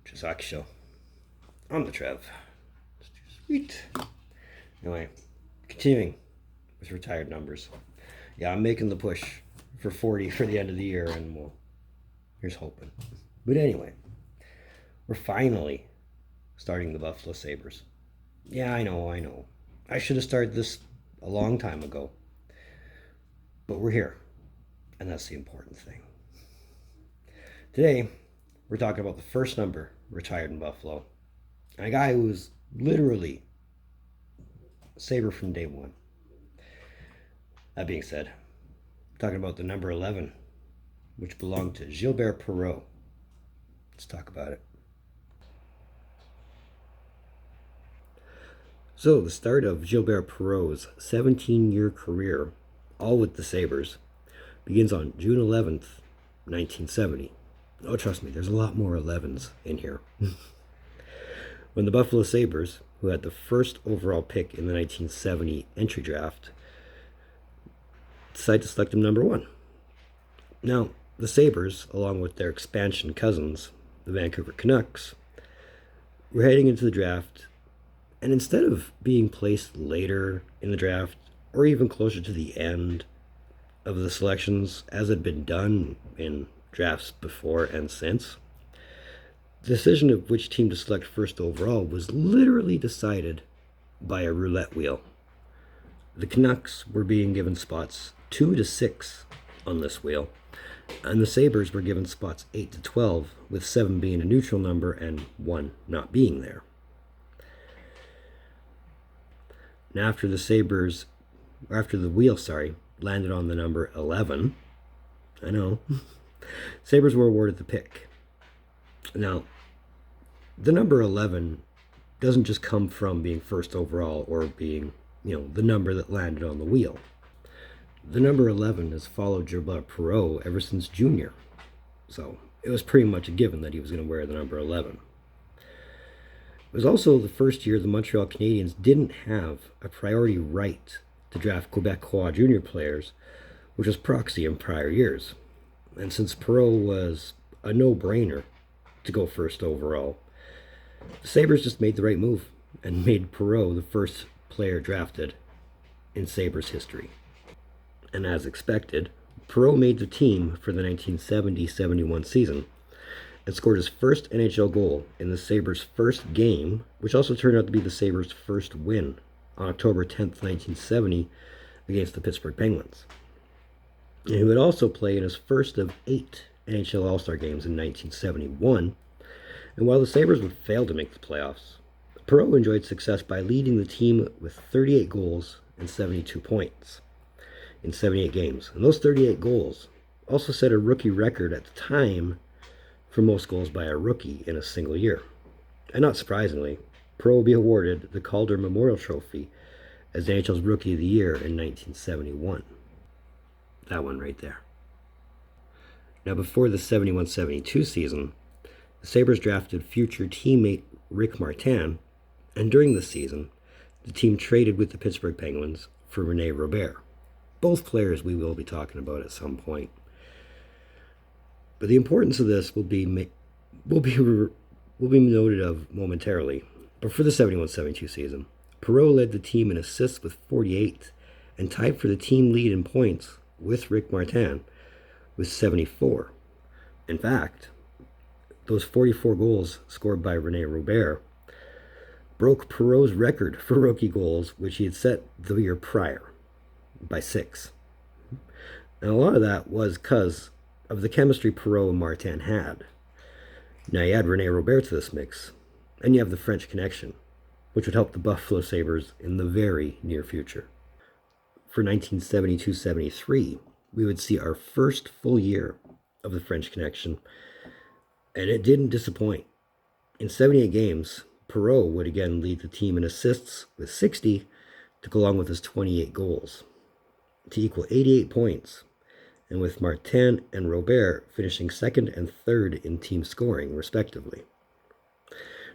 Just Hockey Show. I'm the Trev. Sweet. Anyway, continuing with retired numbers. Yeah, I'm making the push for 40 for the end of the year, and well, here's hoping. But anyway, we're finally starting the Buffalo Sabres. Yeah, I know. I should have started this a long time ago. But we're here, and that's the important thing. Today, we're talking about the first number retired in Buffalo. A guy who was literally a Sabre from day one. That being said, I'm talking about the number 11, which belonged to Gilbert Perreault. Let's talk about it. So, the start of Gilbert Perreault's 17-year career, all with the Sabres, begins on June 11th, 1970. Oh, trust me, there's a lot more 11s in here. When the Buffalo Sabres, who had the first overall pick in the 1970 entry draft, decided to select him number 1. Now, the Sabres, along with their expansion cousins, the Vancouver Canucks, were heading into the draft, and instead of being placed later in the draft, or even closer to the end of the selections, as had been done in drafts before and since, the decision of which team to select first overall was literally decided by a roulette wheel. The Canucks were being given spots 2 to 6 on this wheel, and the Sabres were given spots 8 to 12, with 7 being a neutral number and 1 not being there. And after the wheel landed on the number 11, I know, Sabres were awarded the pick. Now, the number 11 doesn't just come from being first overall or being, the number that landed on the wheel. The number 11 has followed Gilbert Perreault ever since junior. So it was pretty much a given that he was going to wear the number 11. It was also the first year the Montreal Canadiens didn't have a priority right to draft Quebecois junior players, which was proxy in prior years. And since Perreault was a no-brainer to go first overall, the Sabres just made the right move and made Perreault the first player drafted in Sabres history. And as expected, Perreault made the team for the 1970-71 season and scored his first NHL goal in the Sabres' first game, which also turned out to be the Sabres' first win on October 10th, 1970 against the Pittsburgh Penguins. And he would also play in his first of 8 NHL All-Star games in 1971. And while the Sabres would fail to make the playoffs, Perreault enjoyed success by leading the team with 38 goals and 72 points in 78 games. And those 38 goals also set a rookie record at the time for most goals by a rookie in a single year. And not surprisingly, Perreault will be awarded the Calder Memorial Trophy as the NHL's Rookie of the Year in 1971. That one right there. Now, before the 71-72 season, the Sabres drafted future teammate Rick Martin, and during the season, the team traded with the Pittsburgh Penguins for Rene Robert. Both players we will be talking about at some point. But the importance of this will be noted of momentarily. But for the 71-72 season, Perreault led the team in assists with 48 and tied for the team lead in points with Rick Martin with 74. In fact, those 44 goals scored by Rene Robert broke Perreault's record for rookie goals, which he had set the year prior by 6. And a lot of that was because of the chemistry Perreault and Martin had. Now you add Rene Robert to this mix, and you have the French connection, which would help the Buffalo Sabres in the very near future. For 1972-73, we would see our first full year of the French connection, and it didn't disappoint. In 78 games, Perreault would again lead the team in assists with 60 to go along with his 28 goals to equal 88 points, and with Martin and Robert finishing second and third in team scoring, respectively.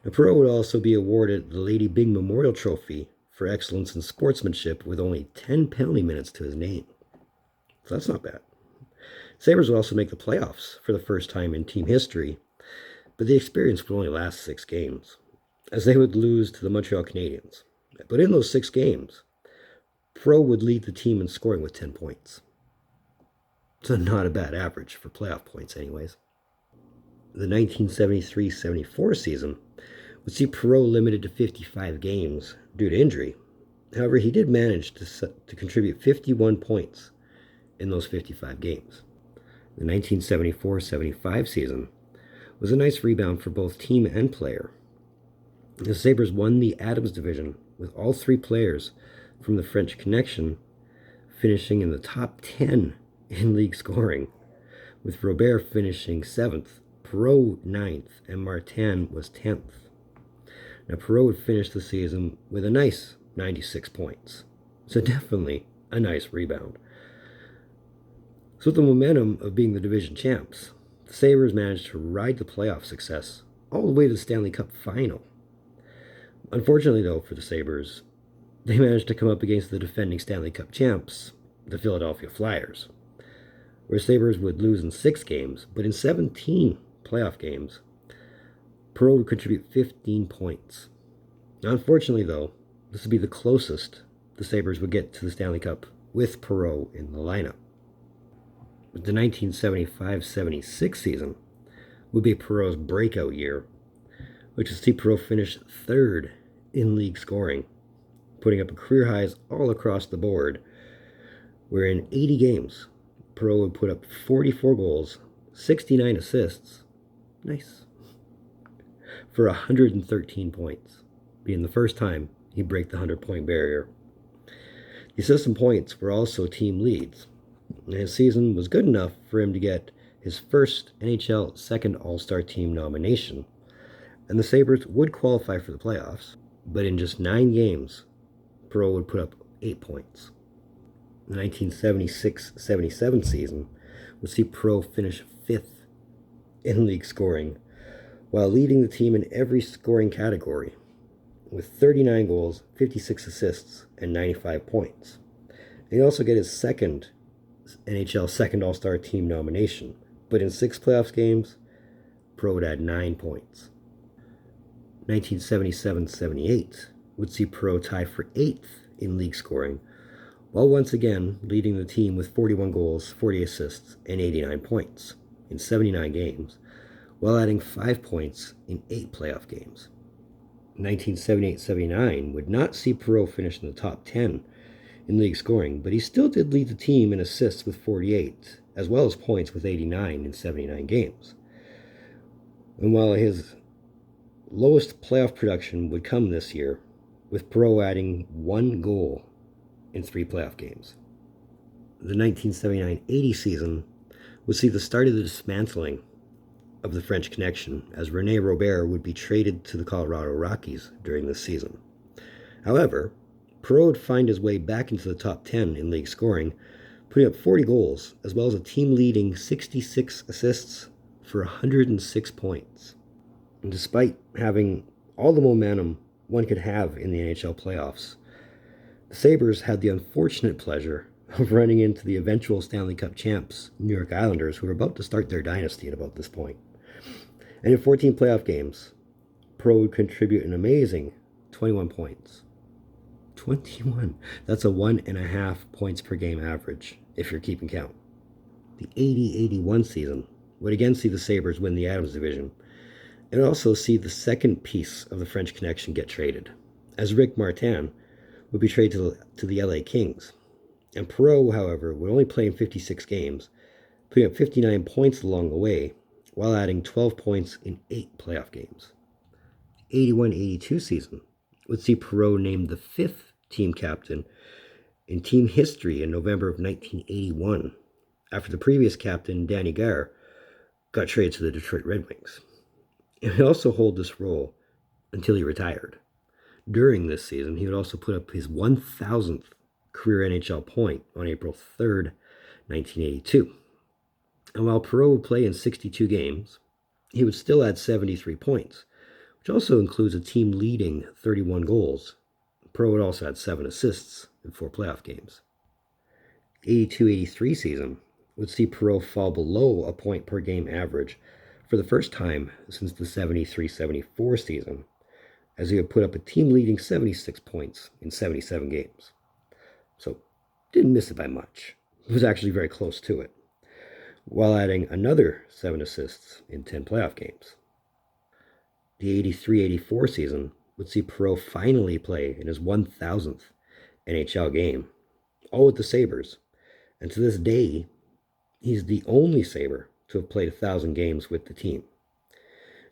Now, Perreault would also be awarded the Lady Byng Memorial Trophy for excellence in sportsmanship with only 10 penalty minutes to his name. So that's not bad. Sabres would also make the playoffs for the first time in team history, But the experience would only last 6 games, as they would lose to the Montreal Canadiens. But in those 6 games, Perreault would lead the team in scoring with 10 points. So not a bad average for playoff points anyways. The 1973-74 season would see Perreault limited to 55 games due to injury. However, he did manage to contribute 51 points in those 55 games. The 1974-75 season was a nice rebound for both team and player. The Sabres won the Adams division with all 3 players from the French Connection finishing in the top 10 in league scoring, with Robert finishing 7th, Perreault 9th, and Martin was 10th. Now Perreault would finish the season with a nice 96 points, so definitely a nice rebound. So with the momentum of being the division champs, the Sabres managed to ride the playoff success all the way to the Stanley Cup final. Unfortunately, though, for the Sabres, they managed to come up against the defending Stanley Cup champs, the Philadelphia Flyers, where Sabres would lose in 6 games, but in 17 playoff games, Perreault would contribute 15 points. Now, unfortunately, though, this would be the closest the Sabres would get to the Stanley Cup with Perreault in the lineup. But the 1975-76 season would be Perreault's breakout year, which would see Perreault finish 3rd in league scoring, putting up career highs all across the board, where in 80 games, Perreault would put up 44 goals, 69 assists, nice, for 113 points, being the first time he'd break the 100-point barrier. The assists and points were also team leads, and his season was good enough for him to get his first NHL second All-Star team nomination, and the Sabres would qualify for the playoffs, but in just 9 games, Perreault would put up 8 points. The 1976-77 season would see Perreault finish 5th in league scoring, while leading the team in every scoring category, with 39 goals, 56 assists, and 95 points. And he'd also get his second NHL second All-Star team nomination, but in 6 playoffs games, Perreault would add 9 points. 1977-78 would see Perreault tie for 8th in league scoring, while once again leading the team with 41 goals, 40 assists, and 89 points in 79 games, while adding 5 points in 8 playoff games. 1978-79 would not see Perreault finish in the top 10 in league scoring, but he still did lead the team in assists with 48, as well as points with 89 in 79 games. And while his lowest playoff production would come this year, with Perreault adding 1 goal in 3 playoff games. The 1979-80 season would see the start of the dismantling of the French Connection, as René Robert would be traded to the Colorado Rockies during this season. However, Perreault would find his way back into the top 10 in league scoring, putting up 40 goals, as well as a team-leading 66 assists for 106 points. And despite having all the momentum one could have in the NHL playoffs, the Sabres had the unfortunate pleasure of running into the eventual Stanley Cup champs, New York Islanders, who were about to start their dynasty at about this point. And in 14 playoff games, Perreault would contribute an amazing 21 points. 21. That's a 1.5 points per game average, if you're keeping count. The 80-81 season would again see the Sabres win the Adams division, and also see the second piece of the French Connection get traded, as Rick Martin would be traded to the LA Kings. And Perreault, however, would only play in 56 games, putting up 59 points along the way, while adding 12 points in 8 playoff games. The 81-82 season would see Perreault named the 5th team captain in team history in November of 1981, after the previous captain, Danny Gare, got traded to the Detroit Red Wings. And he also held this role until he retired. During this season, he would also put up his 1,000th career NHL point on April 3rd, 1982. And while Perreault would play in 62 games, he would still add 73 points, which also includes a team-leading 31 goals. Perreault would also add 7 assists in 4 playoff games. The 82-83 season would see Perreault fall below a point per game average for the first time since the 73-74 season, as he had put up a team-leading 76 points in 77 games. So, didn't miss it by much. It was actually very close to it, while adding another 7 assists in 10 playoff games. The 83-84 season would see Perreault finally play in his 1,000th NHL game, all with the Sabres, and to this day, he's the only Sabre to have played 1,000 games with the team.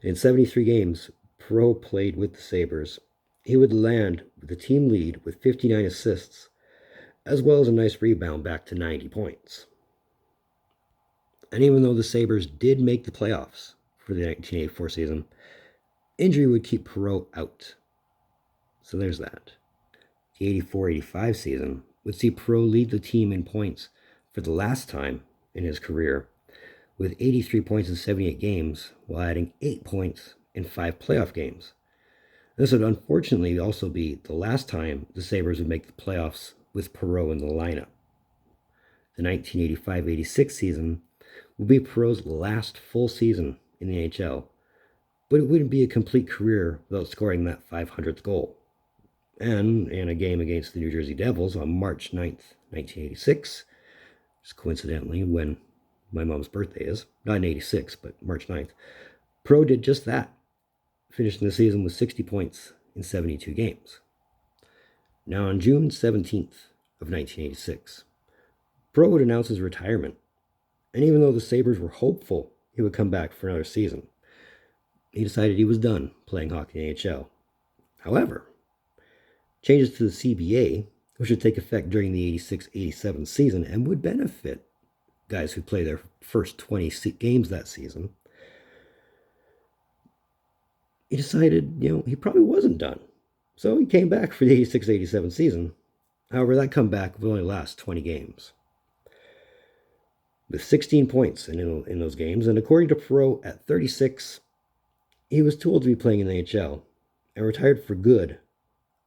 In 73 games Perreault played with the Sabres, he would land the team lead with 59 assists, as well as a nice rebound back to 90 points. And even though the Sabres did make the playoffs for the 1984 season, injury would keep Perreault out. So there's that. The 84-85 season would see Perreault lead the team in points for the last time in his career, with 83 points in 78 games, while adding 8 points in 5 playoff games. This would unfortunately also be the last time the Sabres would make the playoffs with Perreault in the lineup. The 1985-86 season would be Perreault's last full season in the NHL, but it wouldn't be a complete career without scoring that 500th goal. And in a game against the New Jersey Devils on March 9th, 1986, just coincidentally when my mom's birthday is, not in 86, but March 9th, Perreault did just that, finishing the season with 60 points in 72 games. Now on June 17th of 1986, Perreault would announce his retirement, and even though the Sabres were hopeful he would come back for another season, he decided he was done playing hockey in the NHL. However, changes to the CBA, which would take effect during the 86-87 season and would benefit guys who play their first 20 games that season, he decided, he probably wasn't done. So he came back for the 86-87 season. However, that comeback would only last 20 games. With 16 points in those games, and according to Perreault, at 36, he was too old to be playing in the NHL and retired for good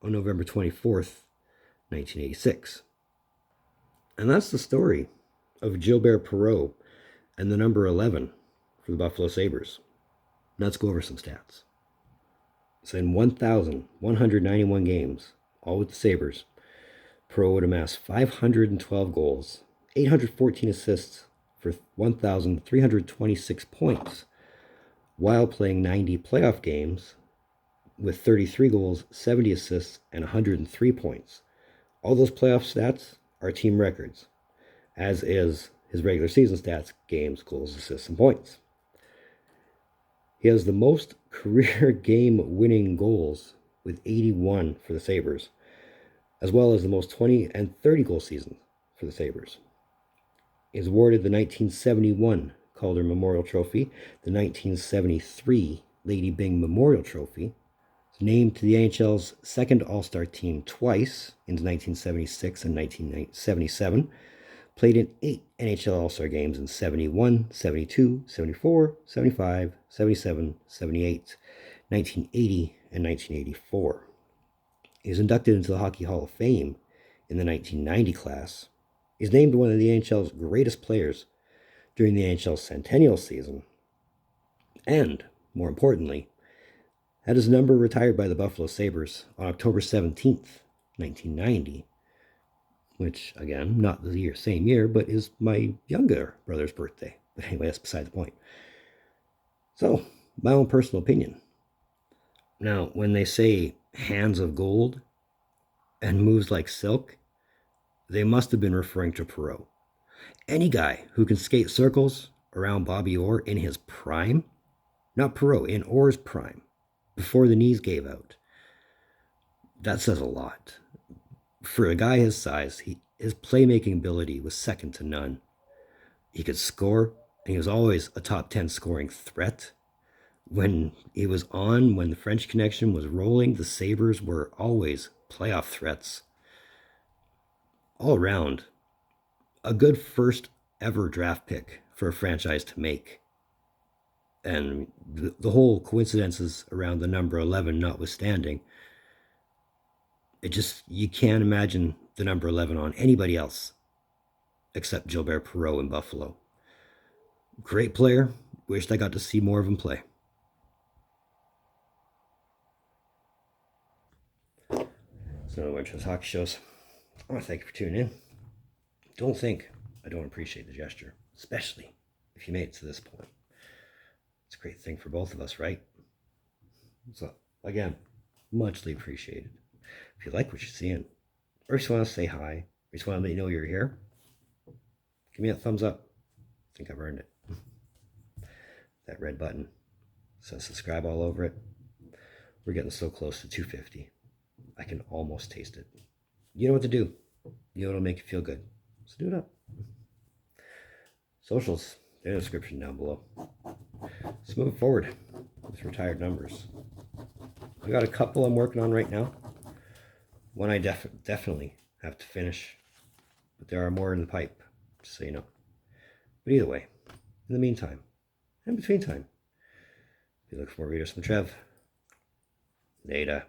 on November 24th, 1986. And that's the story of Gilbert Perreault and the number 11 for the Buffalo Sabres. Now let's go over some stats. So in 1,191 games, all with the Sabres, Perreault would amass 512 goals, 814 assists for 1,326 points, while playing 90 playoff games with 33 goals, 70 assists, and 103 points. All those playoff stats are team records, as is his regular season stats, games, goals, assists, and points. He has the most career game-winning goals with 81 for the Sabres, as well as the most 20 and 30 goal seasons for the Sabres. He is awarded the 1971 Calder Memorial Trophy, the 1973 Lady Byng Memorial Trophy. He's named to the NHL's second All-Star team twice, in 1976 and 1977. Played in 8 NHL All-Star games in 71, 72, 74, 75, 77, 78, 1980, and 1984. He was inducted into the Hockey Hall of Fame in the 1990 class. He's named one of the NHL's greatest players during the NHL's centennial season. And, more importantly, had his number retired by the Buffalo Sabres on October 17th, 1990, which, again, not the same year, but is my younger brother's birthday. But anyway, that's beside the point. So, my own personal opinion. Now, when they say hands of gold and moves like silk, they must have been referring to Perreault. Any guy who can skate circles around Bobby Orr in his prime, not Perreault, in Orr's prime, before the knees gave out, that says a lot. For a guy his size, his playmaking ability was second to none. He could score, and he was always a top 10 scoring threat. When he was on, when the French Connection was rolling, the Sabres were always playoff threats. All around, a good first ever draft pick for a franchise to make. And the whole coincidences around the number 11 notwithstanding, you can't imagine the number 11 on anybody else except Gilbert Perreault in Buffalo. Great player, wished I got to see more of them play. So anyway, Trevs Hockey Shows. I want to thank you for tuning in. Don't think I don't appreciate the gesture, especially if you made it to this point. It's a great thing for both of us, right? So, again, muchly appreciated. If you like what you're seeing, or just want to say hi, or just want to let you know you're here, give me a thumbs up. I think I've earned it. That red button says subscribe all over it. We're getting so close to 250. I can almost taste it. You know what to do. You know what'll make you feel good. So do it up. Socials, in the description down below. Let's move forward with retired numbers. I got a couple I'm working on right now. One I definitely have to finish, but there are more in the pipe, just so you know. But either way, in the meantime, in between time, if you look for more videos from Trev, later.